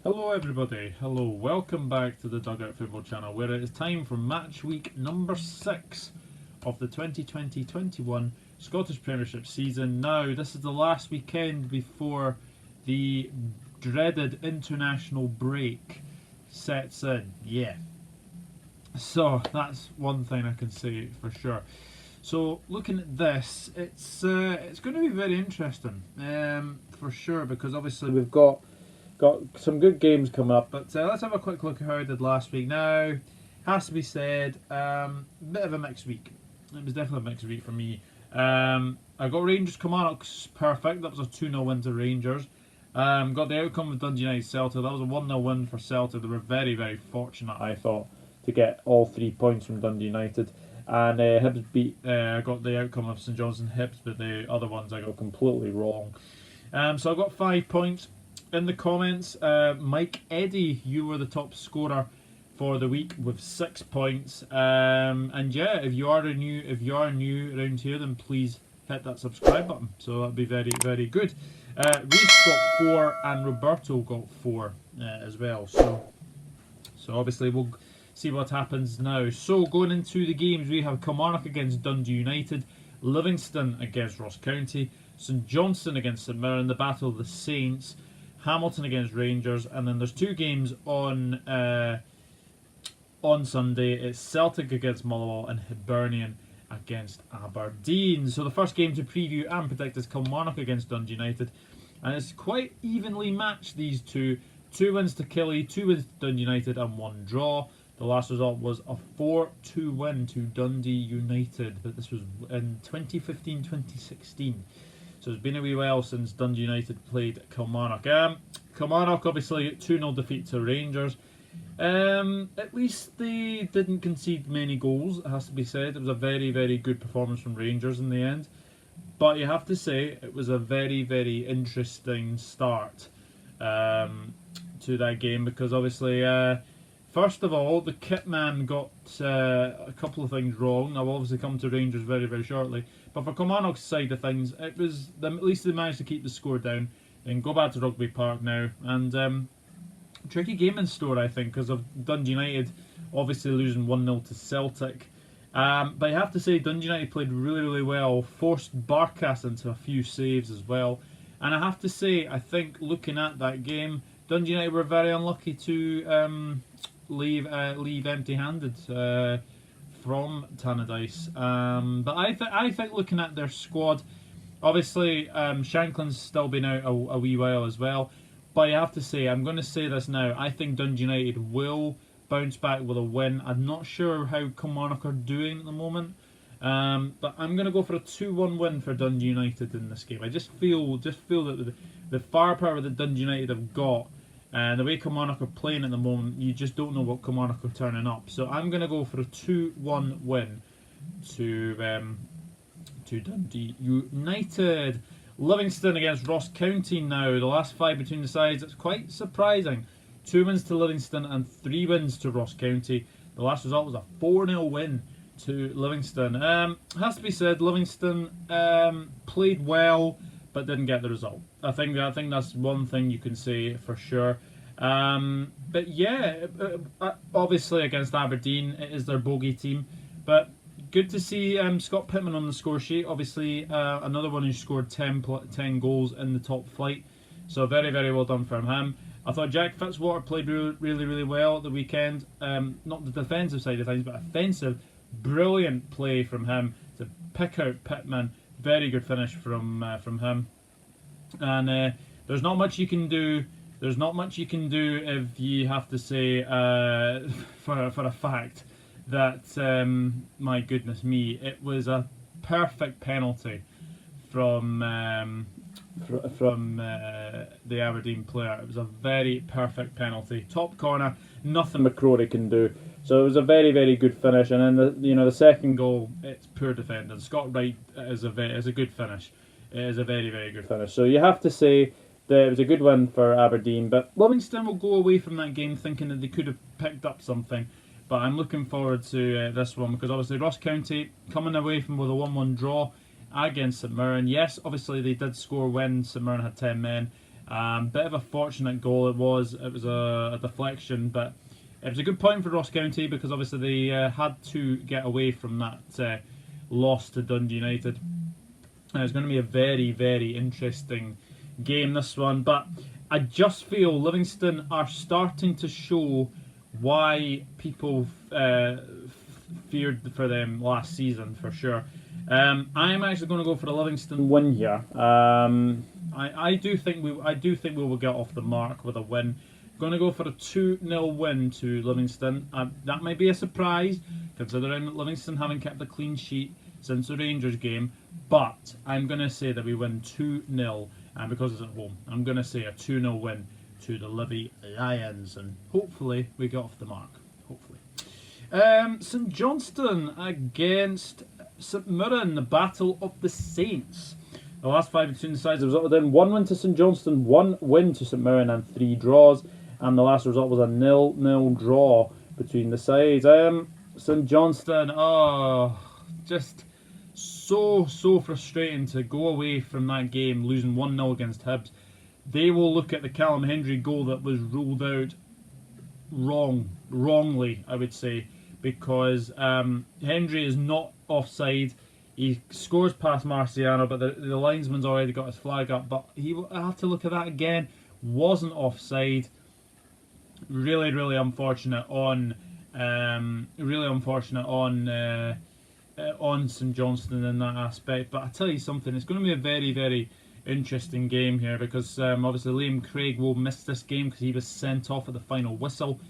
Hello everybody, hello, welcome back to the Dugout Football channel where it is time for match week number 6 of the 2020-21 Scottish Premiership season. Now, this is the last weekend before the dreaded international break sets in, So, that's one thing I can say for sure. So, looking at this, it's going to be very interesting, for sure, because obviously we've got some good games coming up, but let's have a quick look at how I did last week. Now, has to be said, bit of a mixed week. It was definitely a mixed week for me. I got Rangers Kilmarnock perfect. That was a 2-0 win to Rangers. Got the outcome of Dundee United Celtic. That was a 1-0 win for Celtic. They were very, very fortunate, I thought, to get all 3 points from Dundee United. And Hibs beat. I got the outcome of St Johnstone Hibs, but the other ones I got completely wrong. So I got 5 points. In the comments, Mike Eddy, you were the top scorer for the week with 6 points. And yeah, if you are new around here, then please hit that subscribe button. So that'd be very, very good. Reece got 4 and Roberto got 4 as well. So obviously we'll see what happens now. So going into the games, we have Kilmarnock against Dundee United, Livingston against Ross County, St Johnstone against St Mirren, the Battle of the Saints, Hamilton against Rangers, and then there's 2 games on Sunday. It's Celtic against Motherwell and Hibernian against Aberdeen. So the first game to preview and predict is Kilmarnock against Dundee United, and it's quite evenly matched, these two. 2 wins to Killie, 2 wins to Dundee United, and 1 draw. The last result was a 4-2 win to Dundee United, but this was in 2015-2016. So it's been a wee while since Dundee United played Kilmarnock. Kilmarnock obviously 2-0 defeat to Rangers. At least they didn't concede many goals, it has to be said. It was a very, very good performance from Rangers in the end. But you have to say it was a very, very interesting start to that game, because obviously, first of all, the kit man got a couple of things wrong. I'll obviously come to Rangers very, very shortly. But for Kilmarnock's side of things, it was at least they managed to keep the score down and go back to Rugby Park now. And tricky game in store, I think, because of Dundee United obviously losing 1-0 to Celtic. But I have to say, Dundee United played really, really well, forced Barkas into a few saves as well. And I have to say, I think looking at that game, Dundee United were very unlucky to leave empty-handed from Tannadice. But I think looking at their squad, obviously Shanklin's still been out a wee while as well. But I have to say, I'm going to say this now, I think Dundee United will bounce back with a win. I'm not sure how Kilmarnock are doing at the moment. But I'm going to go for a 2-1 win for Dundee United in this game. I just feel that the firepower that Dundee United have got, and the way Kilmarnock are playing at the moment, you just don't know what Kilmarnock are turning up. So I'm going to go for a 2-1 win to Dundee United. Livingston against Ross County now. The last 5 between the sides, it's quite surprising. 2 wins to Livingston and 3 wins to Ross County. The last result was a 4-0 win to Livingston. Has to be said, Livingston played well but didn't get the result. I think that's one thing you can say for sure. But yeah, obviously against Aberdeen, it is their bogey team. But good to see Scott Pittman on the score sheet. Obviously, another one who scored 10 goals in the top flight. So very, very well done from him. I thought Jack Fitzwater played really, really well at the weekend. Not the defensive side of things, but offensive. Brilliant play from him to pick out Pittman. Very good finish from him. And there's not much you can do. There's not much you can do if you have to say for a fact that my goodness me, it was a perfect penalty from the Aberdeen player. It was a very perfect penalty, top corner, nothing McCrory can do. So it was a very, very good finish. And then the second goal, it's poor defending. Scott Wright is a good finish. It is a very, very good finish. So you have to say that it was a good win for Aberdeen. But Livingston will go away from that game thinking that they could have picked up something. But I'm looking forward to this one, because obviously Ross County coming away from with a 1-1 draw against St Mirren. Yes, obviously they did score when St Mirren had 10 men. Bit of a fortunate goal it was. It was a deflection, but it was a good point for Ross County because obviously they had to get away from that loss to Dundee United. It's going to be a very, very interesting game, this one. But I just feel Livingston are starting to show why people feared for them last season, for sure. I'm actually going to go for a Livingston win here. I do think we will get off the mark with a win. Going to go for a 2-0 win to Livingston. That might be a surprise, considering that Livingston haven't kept a clean sheet since the Rangers game. But I'm going to say that we win 2-0, and because it's at home, I'm going to say a 2-0 win to the Livy Lions, and hopefully we get off the mark. Hopefully. St Johnstone against St Mirren, the Battle of the Saints. The last 5 between the sides resulted in 1 win to St Johnstone, 1 win to St Mirren, and 3 draws. And the last result was a 0-0 draw between the sides. St Johnstone, just so frustrating to go away from that game, losing 1-0 against Hibs. They will look at the Callum Hendry goal that was ruled out wrongly, I would say, because Hendry is not offside. He scores past Marciano, but the linesman's already got his flag up. But he will have to look at that again. Wasn't offside. Really unfortunate on St Johnstone in that aspect. But I tell you something, it's going to be a very interesting game here because obviously Liam Craig will miss this game because he was sent off at the final whistle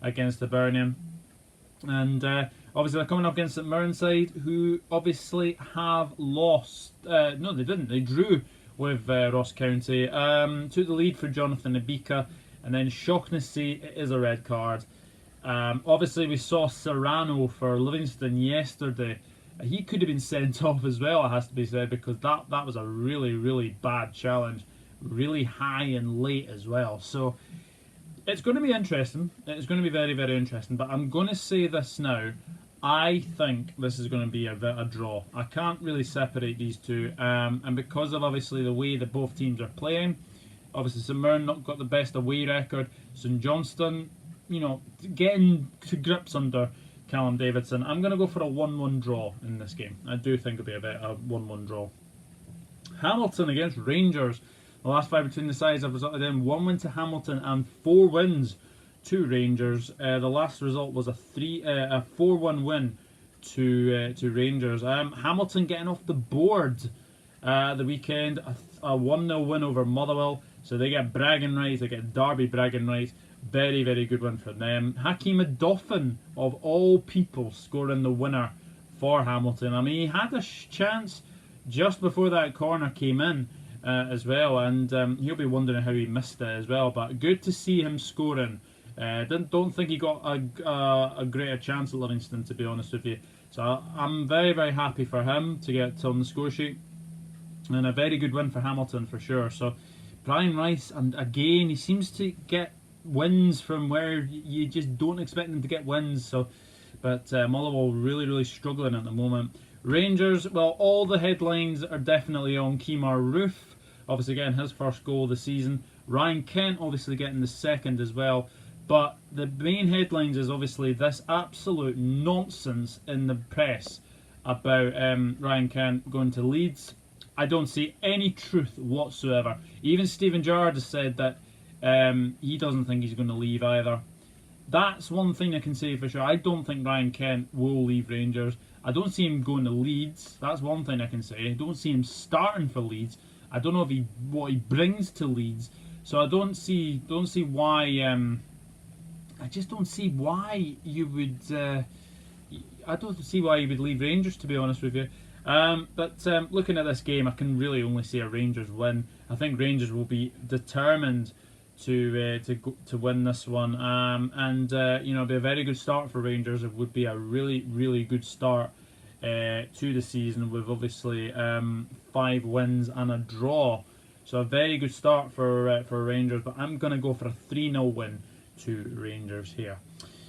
against Hibernian. And obviously they're coming up against St Mirren side, who obviously have lost. No, they didn't. They drew with Ross County. Took the lead for Jonathan Ibika, and then shocking to see it is a red card. Obviously we saw Serrano for Livingston yesterday. He could have been sent off as well, it has to be said, because that was a really bad challenge. Really high and late as well. So it's going to be interesting. It's going to be very interesting. But I'm going to say this now. I think this is going to be a draw. I can't really separate these two. And because of obviously the way that both teams are playing, obviously St Mirren not got the best away record. St Johnstone, getting to grips under Callum Davidson. I'm going to go for a 1-1 draw in this game. I do think it'll be a 1-1 draw. Hamilton against Rangers. The last 5 between the sides have resulted in 1 win to Hamilton and 4 wins to Rangers. The last result was a 4-1 win to Rangers. Hamilton getting off the board the weekend. A 1-0 win over Motherwell. So they get bragging rights. They get Derby bragging rights. Very good win for them. Hakeem Adoffin, of all people, scoring the winner for Hamilton. I mean, he had a chance just before that corner came in as well, and he'll be wondering how he missed it as well. But good to see him scoring. Don't think he got a greater chance at Livingston, to be honest with you. So I'm very happy for him to get on the score sheet, and a very good win for Hamilton for sure. So Brian Rice, and again, he seems to get wins from where you just don't expect them to get wins. So, but Motherwell really struggling at the moment. Rangers, well, all the headlines are definitely on Kemar Roof, obviously getting his first goal of the season. Ryan Kent obviously getting the second as well. But the main headlines is obviously this absolute nonsense in the press about Ryan Kent going to Leeds. I don't see any truth whatsoever. Even Stephen Gerrard has said that he doesn't think he's going to leave either. That's one thing I can say for sure. I don't think Ryan Kent will leave Rangers. I don't see him going to Leeds. That's one thing I can say. I don't see him starting for Leeds. I don't know what he brings to Leeds. So I don't see why. I just don't see why you would. I don't see why you would leave Rangers, to be honest with you. But looking at this game, I can really only see a Rangers win. I think Rangers will be determined to win this one, and be a very good start for Rangers. It would be a really good start to the season with obviously 5 wins and a draw. So a very good start for Rangers. But I'm going to go for a 3-0 win to Rangers here.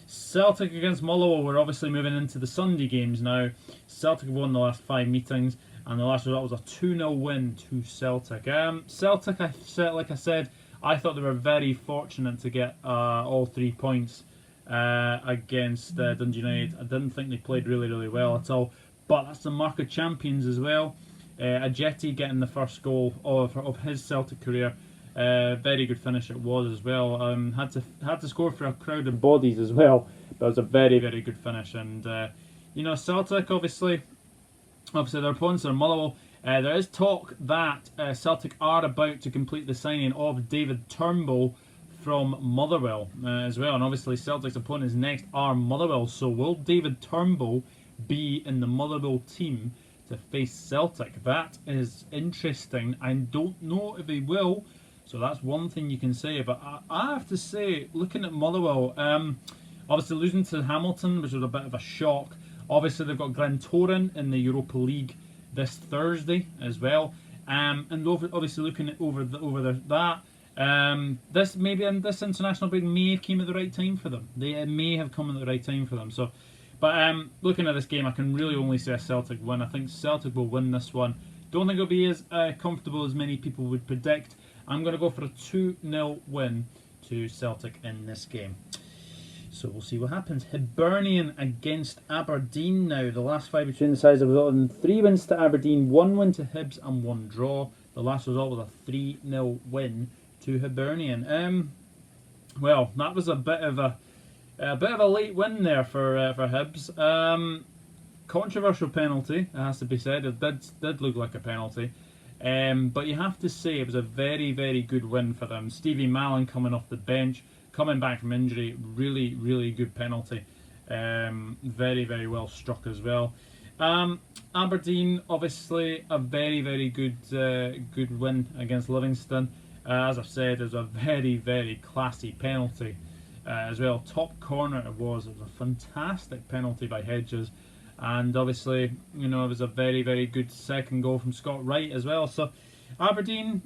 Celtic against Motherwell. We're obviously moving into the Sunday games now. Celtic have won the last 5 meetings. and the last result was a 2-0 win to Celtic. Celtic, like I said, I thought they were very fortunate to get all 3 points against Dundee United. I didn't think they played really well at all, but that's the mark of champions as well. Ajeti getting the first goal of his Celtic career. Very good finish it was as well. Had to score for a crowd of bodies as well, but it was a very good finish. And Celtic obviously their opponents are Motherwell. There is talk that Celtic are about to complete the signing of David Turnbull from Motherwell as well. And obviously Celtic's opponents next are Motherwell. So will David Turnbull be in the Motherwell team to face Celtic? That is interesting. I don't know if he will. So that's one thing you can say. But I have to say, looking at Motherwell, obviously losing to Hamilton, which was a bit of a shock. Obviously they've got Glentoran in the Europa League this Thursday as well, and obviously looking at over that, this international break may have came at the right time for them. They may have come at the right time for them. So, but looking at this game, I can really only say a Celtic win. I think Celtic will win this one. Don't think it'll be as comfortable as many people would predict. I'm going to go for a 2-0 win to Celtic in this game. So we'll see what happens. Hibernian against Aberdeen now. The last 5 between the sides have resulted in 3 wins to Aberdeen, 1 win to Hibs and 1 draw. The last result was a 3-0 win to Hibernian. Well, that was a bit of a late win there for Hibs. Controversial penalty, it has to be said. It did look like a penalty. But you have to say it was a very good win for them. Stevie Mallon coming off the bench, coming back from injury, really good penalty. Very well struck as well. Aberdeen, obviously a very good win against Livingston. As I've said, it was a very classy penalty as well. Top corner it was a fantastic penalty by Hedges. And obviously, it was a very good second goal from Scott Wright as well. So Aberdeen,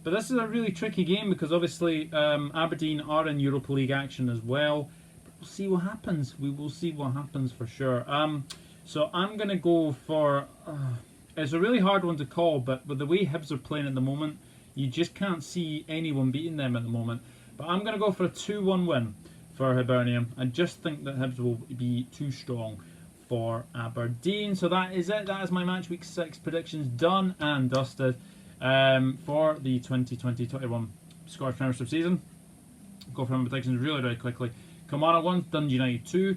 but this is a really tricky game because obviously Aberdeen are in Europa League action as well. But we'll see what happens. We will see what happens for sure. So I'm going to go for... it's a really hard one to call, but with the way Hibs are playing at the moment, you just can't see anyone beating them at the moment. But I'm going to go for a 2-1 win for Hibernian. I just think that Hibs will be too strong for Aberdeen. So that is it. That is my match week 6 predictions done and dusted for the 2020-21 Scottish Premiership season. Go for my predictions really quickly. Kilmarnock 1, Dundee United 2,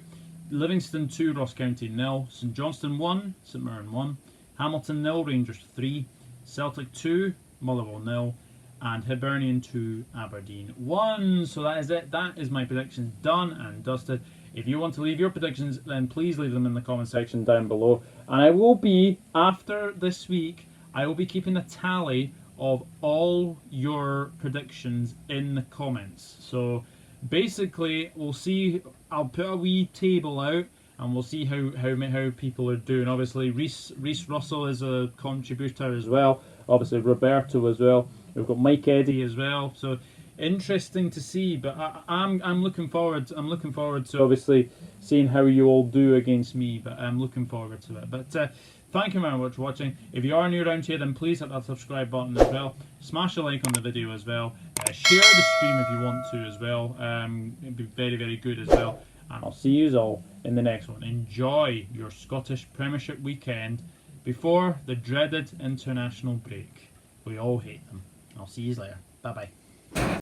Livingston 2, Ross County 0, St Johnstone 1, St Mirren 1, Hamilton 0, Rangers 3, Celtic 2, Motherwell 0, and Hibernian 2, Aberdeen 1. So that is it. That is my predictions done and dusted. If you want to leave your predictions, then please leave them in the comment section down below. And I will be, after this week, I will be keeping a tally of all your predictions in the comments. So basically, we'll see, I'll put a wee table out and we'll see how people are doing. Obviously, Reece Russell is a contributor as well. Obviously, Roberto as well. We've got Mike Eddy as well. So interesting to see, but I'm looking forward. I'm looking forward to obviously seeing how you all do against me. But I'm looking forward to it. But thank you very much for watching. If you are new around here, then please hit that subscribe button as well. Smash a like on the video as well. Share the stream if you want to as well. It'd be very good as well. And I'll see you all in the next one. Enjoy your Scottish Premiership weekend before the dreaded international break. We all hate them. I'll see you later. Bye bye.